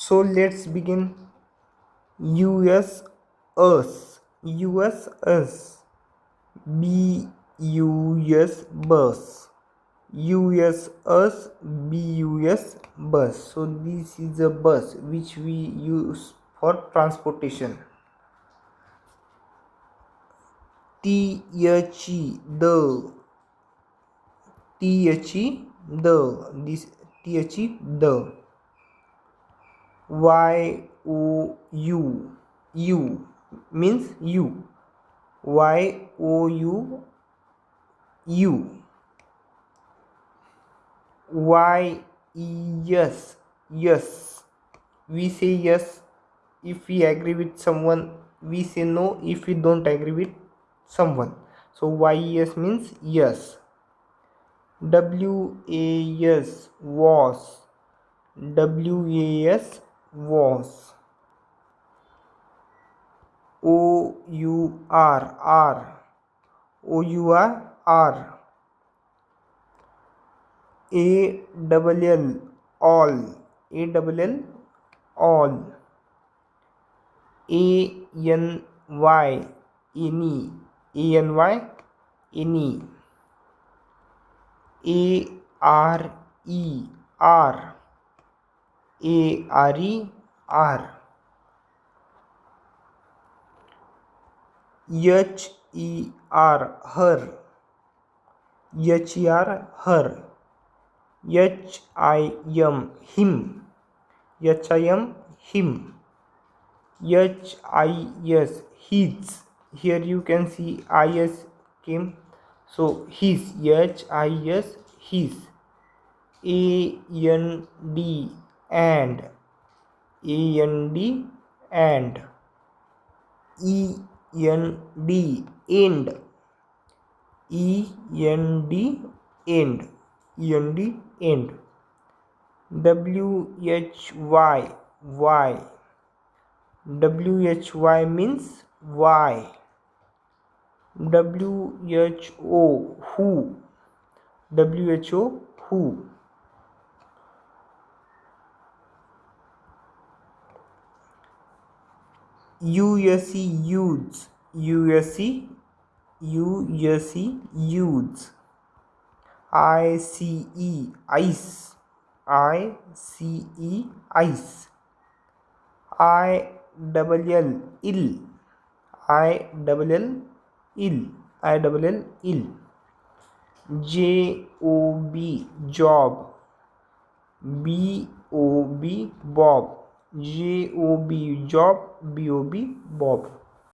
So let's begin. US us, US us, BUS bus, US us, BUS bus. So this is a bus which we use for transportation. THE the, THE the, this THE the. YOU, you means you, YOU, you. Yes, yes, we say yes if we agree with someone, we say no if we don't agree with someone. So yes means yes. WAS was, WAS was. OUR, OUR. ALL, all, ALL, all. ANY, any, ANY, any. ARE, R, ARE, R. HER, her, HER, her. HIM, him, HIM, him. HIS, his. Here you can see IS came, so his, HIS, his. AND, and, AND, and. END, end, END, end, END, end. WHY, why, WHY means why. WHO, who, WHO, who. USC, youths, USC, USC, youths. ICE, ice, ICE, ice. ILL, ill, ILL, ill, ILL, ill. JOB, job, BOB, bob, JOB, job, BOB, bob.